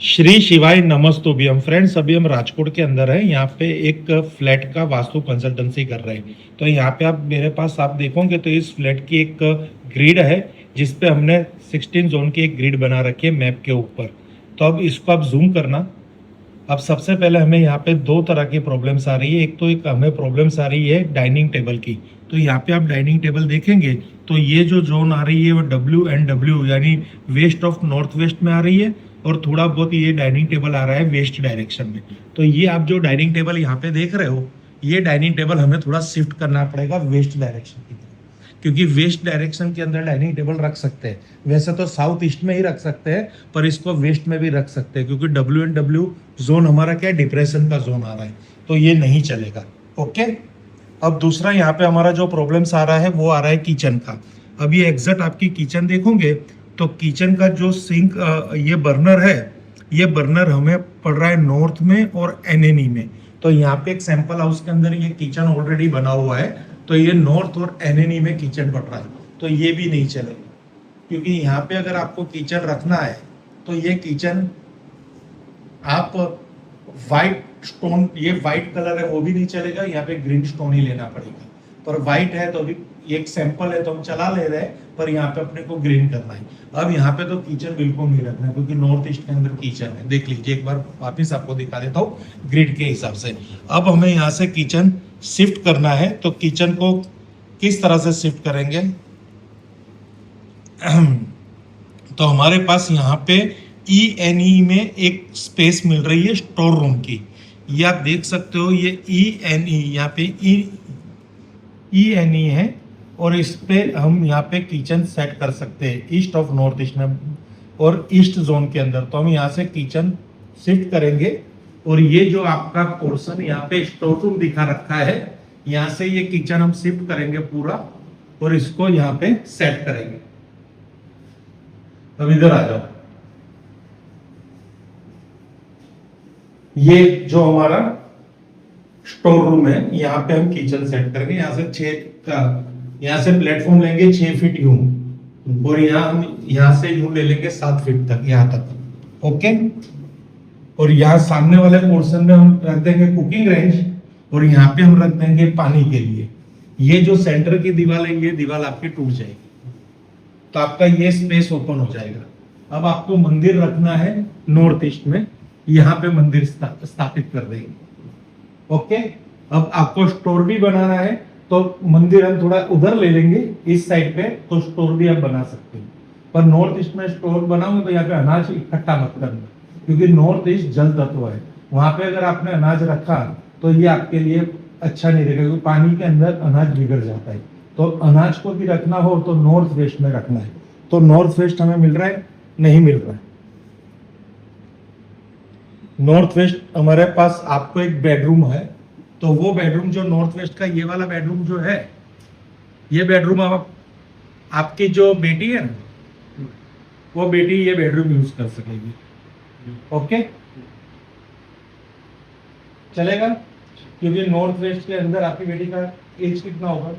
श्री शिवाय नमस्तुभ्यम फ्रेंड्स। अभी हम राजकोट के अंदर है। यहाँ पे एक फ्लैट का वास्तु कंसल्टेंसी कर रहे हैं। तो यहाँ पे आप मेरे पास आप देखोगे तो इस फ्लैट की एक ग्रिड है जिसपे हमने 16 जोन की एक ग्रिड बना रखी है मैप के ऊपर। तो अब इसको आप जूम करना। अब सबसे पहले हमें यहाँ पे दो तरह की प्रॉब्लम्स आ रही है। एक तो एक हमें प्रॉब्लम्स आ रही है डाइनिंग टेबल की। तो यहाँ पे आप डाइनिंग टेबल देखेंगे तो ये जो जोन आ रही है वो WNW यानी वेस्ट ऑफ नॉर्थ वेस्ट में आ रही है, और थोड़ा बहुत ये डाइनिंग टेबल आ रहा है वेस्ट डायरेक्शन में। तो ये आप जो डाइनिंग टेबल यहाँ पे देख रहे हो, ये डाइनिंग टेबल हमें थोड़ा शिफ्ट करना पड़ेगा वेस्ट डायरेक्शन की तरफ, क्योंकि वेस्ट डायरेक्शन के अंदर डाइनिंग टेबल रख सकते हैं। वैसे तो साउथ ईस्ट में ही रख सकते हैं, पर इसको वेस्ट में भी रख सकते हैं क्योंकि WNW जोन हमारा क्या डिप्रेशन का जोन आ रहा है, तो ये नहीं चलेगा। ओके, अब दूसरा यहाँ पे हमारा जो प्रॉब्लम्स आ रहा है वो आ रहा है किचन का। अब ये एग्जैक्ट आपकी किचन देखोगे तो किचन का जो सिंक ये बर्नर है, ये बर्नर हमें पड़ रहा है नॉर्थ में और NNE में। तो यहाँ पे एक सैंपल हाउस के अंदर ये किचन ऑलरेडी बना हुआ है, तो ये नॉर्थ और NNE में किचन पड़ रहा है, तो ये भी नहीं चलेगा। क्योंकि यहाँ पे अगर आपको किचन रखना है तो ये किचन आप वाइट स्टोन, ये वाइट कलर है वो भी नहीं चलेगा, यहाँ पे ग्रीन स्टोन ही लेना पड़ेगा। पर वाइट है तो अभी एक सैंपल है तो हम चला ले रहे हैं, पर यहाँ पे अपने को ग्रीन करना है। अब यहाँ पे तो किचन बिल्कुल नहीं रखना है क्योंकि नॉर्थ ईस्ट के अंदर किचन है। देख लीजिए एक बार वापिस आपको दिखा देता हूँ ग्रिड के हिसाब से। अब हमें यहाँ से किचन शिफ्ट करना है, तो किचन को किस तरह से शिफ्ट करेंगे तो हमारे पास यहाँ पे ENE में एक स्पेस मिल रही है स्टोर रूम की। ये आप देख सकते हो, ये ENE यहाँ पे ENE है, और इस पे हम यहाँ पे किचन सेट कर सकते हैं ईस्ट ऑफ नॉर्थ ईस्ट में और ईस्ट जोन के अंदर। तो हम यहाँ से किचन शिफ्ट करेंगे, और ये जो आपका पोर्शन यहाँ पे स्टोर रूम दिखा रखा है, यहाँ से ये किचन हम शिफ्ट करेंगे पूरा, और इसको यहाँ पे सेट करेंगे। अब इधर आ जाओ, ये जो हमारा स्टोर रूम है यहाँ पे हम किचन सेट करेंगे। यहाँ से 6 का यहाँ से प्लेटफॉर्म लेंगे 6 फीट यूं, और यहाँ से यूं ले लेंगे 7 फीट तक, यहाँ तक। ओके, और यहाँ सामने वाले पोर्शन में हम रख देंगे कुकिंग रेंज, और यहाँ पे हम रख देंगे पानी के लिए। ये जो सेंटर की दीवार है ये दीवार आपकी टूट जाएगी, तो आपका ये स्पेस ओपन हो जाएगा। अब आपको मंदिर रखना है नॉर्थ ईस्ट में, यहाँ पे मंदिर स्थापित कर देंगे। ओके, अब आपको स्टोर भी बनाना है तो मंदिर हम थोड़ा उधर ले लेंगे इस साइड पे, तो स्टोर भी आप बना सकते हैं। पर नॉर्थ ईस्ट में स्टोर बनाओगे तो यहाँ पे अनाज इकट्ठा मत करना, क्योंकि नॉर्थ ईस्ट जल तत्व है। वहां पे अगर आपने अनाज रखा तो ये आपके लिए अच्छा नहीं रहेगा, क्योंकि पानी के अंदर अनाज बिगड़ जाता है। तो अनाज को भी रखना हो तो नॉर्थ वेस्ट में रखना है। तो नॉर्थ वेस्ट हमें मिल रहा है, नहीं मिल रहा है। नॉर्थ वेस्ट हमारे पास आपको एक बेडरूम है, तो वो बेडरूम जो नॉर्थ वेस्ट का ये वाला बेडरूम जो है, ये बेडरूम आपकी जो बेटी है ना, वो बेटी ये बेडरूम यूज कर सकेगी। ओके, चलेगा? क्योंकि नॉर्थ वेस्ट के अंदर आपकी बेटी का एज कितना होगा?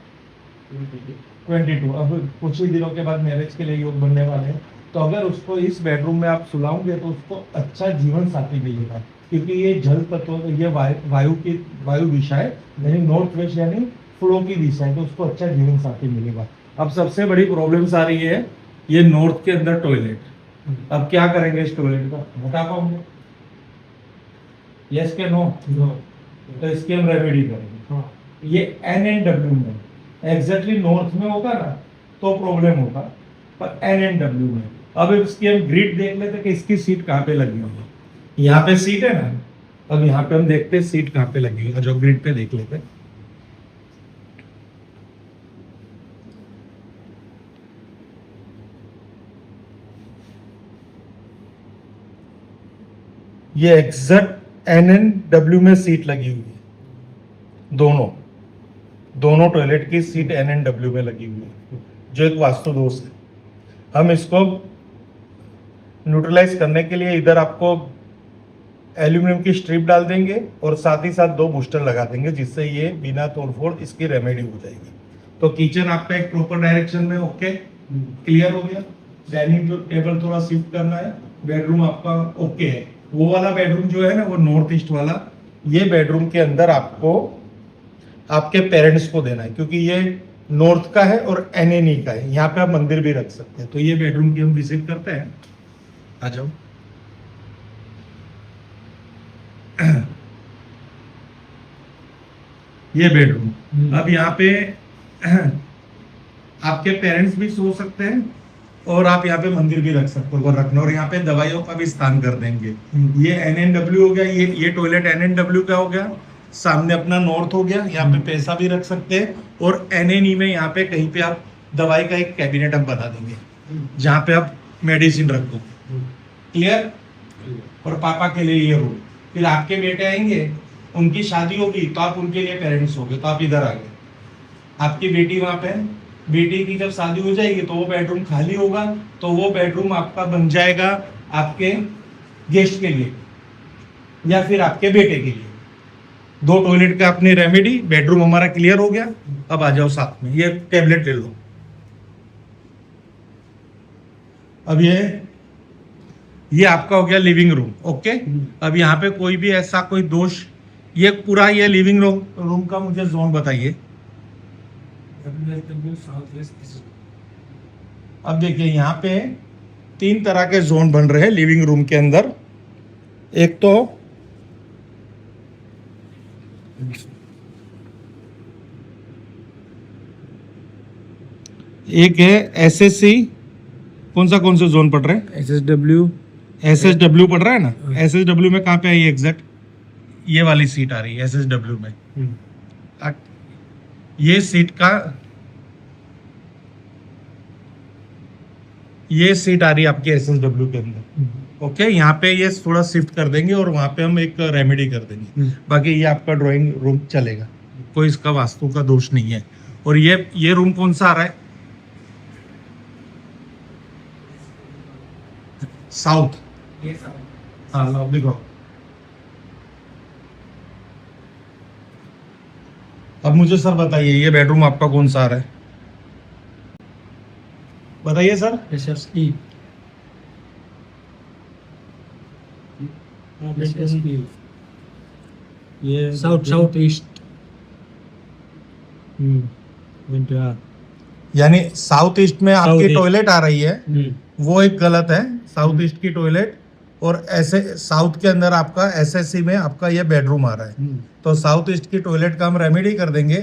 22। अब कुछ ही दिनों के बाद मैरिज के लिए योग बनने वाले हैं, तो अगर उसको इस बेडरूम में आप सुलाओगे तो उसको अच्छा जीवन साथी मिलेगा, क्योंकि ये जल तत्व, ये वायु दिशा है, यानी नॉर्थ वेस्ट यानी फ्लो की दिशा है, तो उसको अच्छा जीवन साथी मिलेगा। अब सबसे बड़ी प्रॉब्लम्स आ रही है ये नॉर्थ के अंदर टॉयलेट। अब क्या करेंगे इस टॉयलेट का? बता पाओगे? यस के नो? तो इसकी हम रेमेडी करेंगे। ये NNW में एग्जैक्टली नॉर्थ में होगा ना तो प्रॉब्लम होगा, पर NNW में। अब इसकी हम ग्रिड देख लेते कि इसकी सीट कहाँ पे लगी होगी। यहाँ पे सीट है ना, अब यहाँ पे हम देखते हैं सीट कहाँ पे लगी होगी, जो ग्रिड पे देख लेते हैं। ये एग्जैक्ट NNW में सीट लगी हुई है। दोनों टॉयलेट की सीट NNW में लगी हुई है, जो एक वास्तु दोष है। हम इसको न्यूट्रलाइज करने के लिए इधर आपको एल्यूमिनियम की स्ट्रिप डाल देंगे, और साथ ही साथ 2 बूस्टर लगा देंगे, जिससे ये बिना तोड़फोड़ इसकी रेमेडी हो जाएगी। तो किचन आपका एक प्रॉपर डायरेक्शन में ओके क्लियर हो गया। डाइनिंग टेबल थोड़ा शिफ्ट करना है, बेडरूम आपका ओके है। वो वाला बेडरूम जो है ना वो नॉर्थ ईस्ट वाला, ये बेडरूम के अंदर आपको आपके पेरेंट्स को देना है, क्योंकि ये नॉर्थ का है और एनएनई का है। यहाँ पे आप मंदिर भी रख सकते हैं। तो ये बेडरूम की हम विजिट करते हैं, आ जाओ। ये बेडरूम, अब यहाँ पे आपके पेरेंट्स भी सो सकते हैं और आप यहाँ पे मंदिर भी रख सकते हो रखना, और यहाँ पे दवाइयों का भी स्थान कर देंगे। ये एनएनडब्ल्यू हो गया, ये टॉयलेट एनएनडब्ल्यू का हो गया। सामने अपना नॉर्थ हो गया, यहाँ पे पैसा भी रख सकते हैं। और एनएनई में यहाँ पे कहीं पे आप दवाई का एक कैबिनेट हम बना देंगे जहाँ पे आप मेडिसिन रख दो। क्लियर? और पापा के लिए ये रूम। फिर आपके बेटे आएंगे, उनकी शादी होगी तो आप उनके लिए पेरेंट्स होगे, तो आप इधर आ गए। आपकी बेटी वहां पे, बेटी की जब शादी हो जाएगी तो वो बेडरूम खाली होगा, तो वो बेडरूम आपका बन जाएगा आपके गेस्ट के लिए या फिर आपके बेटे के लिए। 2 टॉयलेट का अपनी रेमेडी, बेडरूम हमारा क्लियर हो गया। अब आ जाओ साथ में, ये टेबलेट ले लो। अब ये आपका हो गया लिविंग रूम। ओके, अब यहाँ पे कोई भी ऐसा कोई दोष, ये पूरा ये लिविंग रूम का मुझे जोन बताइए। अब देखिए यहाँ पे 3 तरह के जोन बन रहे हैं लिविंग रूम के अंदर। एक तो एक है एसएससी, कौन सा जोन पढ़ रहे हैं? एसएसडब्ल्यू पढ़ रहा है ना। एसएसडब्ल्यू में कहाँ पे आई एग्जैक्ट? ये वाली सीट आ रही है एसएसडब्ल्यू में। ये सीट आ रही है आपके एसएसडब्ल्यू के अंदर। ओके, यहाँ पे ये थोड़ा शिफ्ट कर देंगे और वहां पे हम एक रेमेडी कर देंगे। बाकी ये आपका ड्राइंग रूम चलेगा, कोई इसका वास्तु का दोष नहीं है। और ये रूम कौन सा आ रहा है? साउथ। हाँ देखो, अब मुझे सर बताइए ये बेडरूम आपका कौन सा आ रहा है? बताइए सर। ये साउथ ईस्ट यानी साउथ ईस्ट में आपकी ईस्ट। टॉयलेट आ रही है, वो एक गलत है। साउथ ईस्ट की टॉयलेट और ऐसे साउथ के अंदर आपका एसएससी में आपका ये बेडरूम आ रहा है, तो साउथ ईस्ट की टॉयलेट का हम रेमेडी कर देंगे।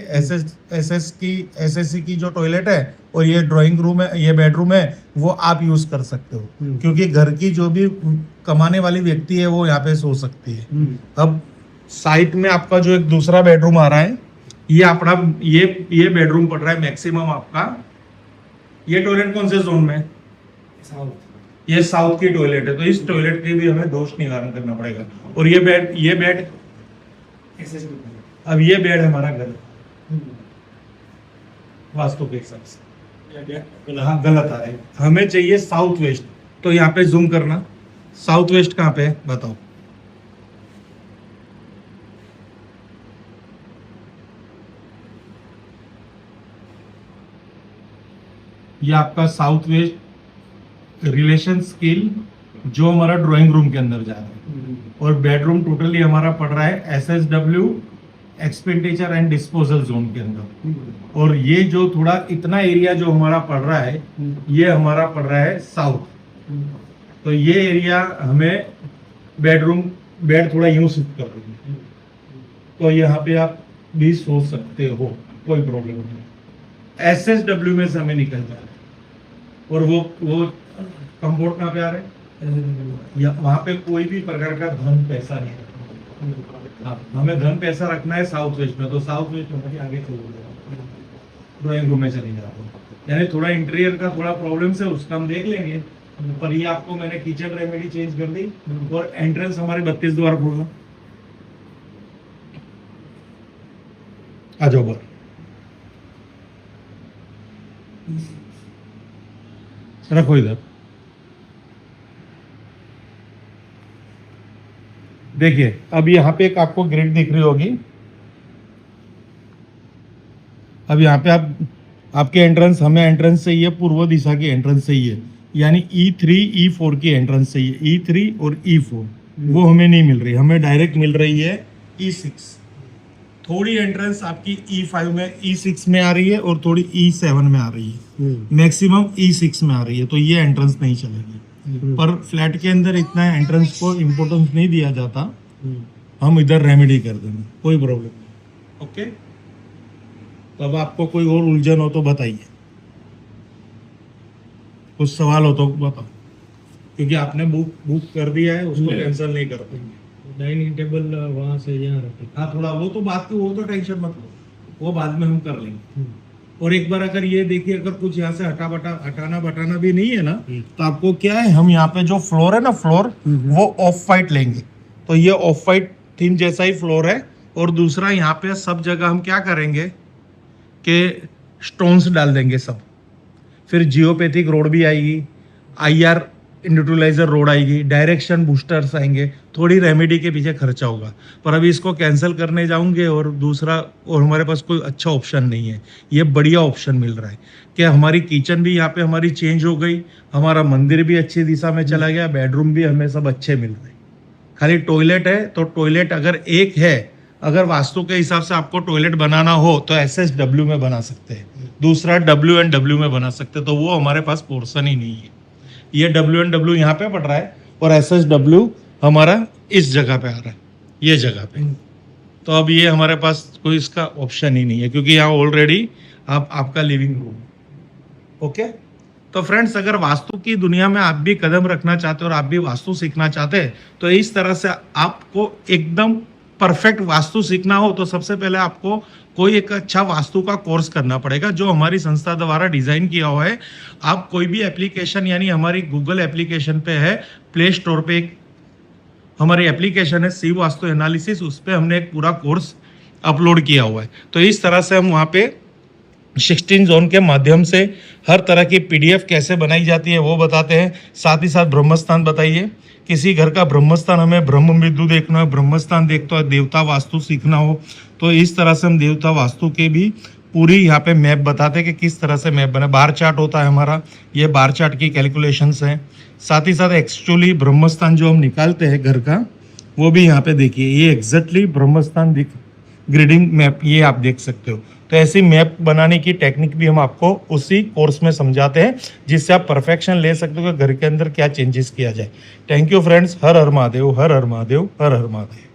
एसएससी की जो टॉयलेट है और ये ड्राइंग रूम है, ये बेडरूम है, वो आप यूज कर सकते हो, क्योंकि घर की जो भी कमाने वाली व्यक्ति है वो यहाँ पे सो सकती है। अब साइड में आपका जो एक दूसरा बेडरूम आ रहा है, ये अपना ये बेडरूम पड़ रहा है मैक्सिमम आपका। ये टॉयलेट कौन से जोन में है? ये साउथ की टॉयलेट है, तो इस टॉयलेट की भी हमें दोष निवारण करना पड़ेगा। और ये बेड अब ये बेड हमारा घर वास्तु के हिसाब से हाँ गलत आ रहा है, हमें चाहिए साउथ वेस्ट। तो यहाँ पे जूम करना, साउथ वेस्ट कहाँ पे है बताओ? ये आपका साउथ वेस्ट रिलेशन स्किल जो हमारा ड्राइंग रूम के अंदर जा रहा है। और बेडरूम टोटली हमारा पड़ रहा है एसएसडब्ल्यू एक्सपेंडिचर एंड डिस्पोजल जोन के अंदर। और ये जो थोड़ा इतना एरिया जो हमारा पड़ रहा है, ये हमारा पड़ रहा है साउथ। तो ये एरिया हमें बेड थोड़ा यूं शिफ्ट कर देंगे, तो यहाँ पे आप भी सो सकते हो, कोई प्रॉब्लम नहीं। एसएसडब्ल्यू में से हमें निकल जा रहा है। और वो कंफर्ट कहाँ पे आ रहा है? या वहां पे कोई भी प्रकार का धन पैसा नहीं है। हाँ, हमें धन पैसा रखना है साउथ वेस्ट में, तो साउथ वेस्ट में आगे चले जाओ, ड्राइंग रूम में चले जाओ। यानी थोड़ा इंटीरियर का थोड़ा प्रॉब्लम है, उसका हम देख लेंगे। पर ये आपको मैंने किचन रेमेडी चेंज कर दी और एंट्रेंस हमारे 32 द्वार खोलना। आ जाओ बाहर, रखो इधर। देखिए अब यहाँ पे एक आपको ग्रिड दिख रही होगी। अब यहाँ पे आपके एंट्रेंस हमें एंट्रेंस चाहिए, पूर्व दिशा की एंट्रेंस चाहिए। यानी E3 E4 की एंट्रेंस चाहिए, E3 और E4 वो हमें नहीं मिल रही, हमें डायरेक्ट मिल रही है E6। थोड़ी एंट्रेंस आपकी E5 में E6 में आ रही है और थोड़ी E7 में आ रही है, मैक्सिमम E6 में आ रही है, तो ये एंट्रेंस नहीं चलेगी। पर फ्लैट के अंदर इतना एंट्रेंस को इम्पोर्टेंस नहीं दिया जाता, हम इधर रेमेडी कर देंगे, कोई प्रॉब्लम नहीं। ओके, तो अब आपको कोई और उलझन हो तो बताइए, कुछ सवाल हो तो बताओ, क्योंकि आपने बुक कर दिया है, उसको कैंसिल नहीं कर पाएंगे। डाइनिंग टेबल वहां से यहाँ रखे। हाँ थोड़ा वो तो बात की, वो तो टेंशन मत लो, वो बाद में हम कर लेंगे। और एक बार अगर ये देखिए, अगर कुछ यहाँ से हटाना बटाना भी नहीं है ना, तो आपको क्या है, हम यहाँ पे जो फ्लोर है ना, फ्लोर वो ऑफ वाइट लेंगे, तो ये ऑफ वाइट थीम जैसा ही फ्लोर है। और दूसरा यहाँ पे सब जगह हम क्या करेंगे कि स्टोन्स डाल देंगे सब, फिर जियोपैथिक रोड भी आएगी, IR न्यूट्रलाइजर रोड आएगी, डायरेक्शन बूस्टर्स आएंगे, थोड़ी रेमेडी के पीछे खर्चा होगा। पर अभी इसको कैंसिल करने जाऊंगे और दूसरा, और हमारे पास कोई अच्छा ऑप्शन नहीं है, ये बढ़िया ऑप्शन मिल रहा है कि हमारी किचन भी यहाँ पे हमारी चेंज हो गई, हमारा मंदिर भी अच्छी दिशा में चला गया, बेडरूम भी हमें सब अच्छे मिल रहे हैं। खाली टॉयलेट है, तो टॉयलेट अगर एक है, अगर वास्तु के हिसाब से आपको टॉयलेट बनाना हो तो SSW में बना सकते हैं, दूसरा WNW में बना सकते हैं, तो वो हमारे पास पोर्शन ही नहीं है। ये WNW यहाँ पे पड़ रहा है और SSW हमारा इस जगह पे आ रहा है, ये जगह पे। तो अब ये हमारे पास कोई इसका ऑप्शन ही नहीं है, क्योंकि यहाँ ऑलरेडी आपका लिविंग रूम। ओके, तो फ्रेंड्स, अगर वास्तु की दुनिया में आप भी कदम रखना चाहते हो और आप भी वास्तु सीखना चाहते हैं, तो इस तरह से आपको एकदम परफेक्ट वास्तु सीखना हो तो सबसे पहले आपको कोई एक अच्छा वास्तु का कोर्स करना पड़ेगा, जो हमारी संस्था द्वारा डिजाइन किया हुआ है। आप कोई भी एप्लीकेशन, यानी हमारी गूगल एप्लीकेशन पे है, प्ले स्टोर पे एक हमारी एप्लीकेशन है शिव वास्तु एनालिसिस, उस पर हमने एक पूरा कोर्स अपलोड किया हुआ है। तो इस तरह से हम वहाँ पे 16 जोन के माध्यम से हर तरह की PDF कैसे बनाई जाती है वो बताते हैं, साथ ही साथ ब्रह्मस्थान बताइए, किसी घर का ब्रह्मस्थान हमें ब्रह्म बिंदु देखना है, ब्रह्मस्थान देखते हो, देवता वास्तु सीखना हो, तो इस तरह से हम देवता वास्तु के भी पूरी यहाँ पे मैप बताते हैं कि किस तरह से मैप बने। बार चार्ट होता है हमारा, ये बार चार्ट की कैलकुलेशंस हैं। साथ ही साथ एक्चुअली ब्रह्मस्थान जो हम निकालते हैं घर का, वो भी यहाँ पे देखिए, ये एग्जैक्टली ब्रह्मस्थान ग्रिडिंग मैप ये आप देख सकते हो। तो ऐसी मैप बनाने की टेक्निक भी हम आपको उसी कोर्स में समझाते हैं, जिससे आप परफेक्शन ले सकते हो कि घर के अंदर क्या चेंजेस किया जाए। Thank you friends, her her Mahadev, her her Mahadev, her her Mahadev.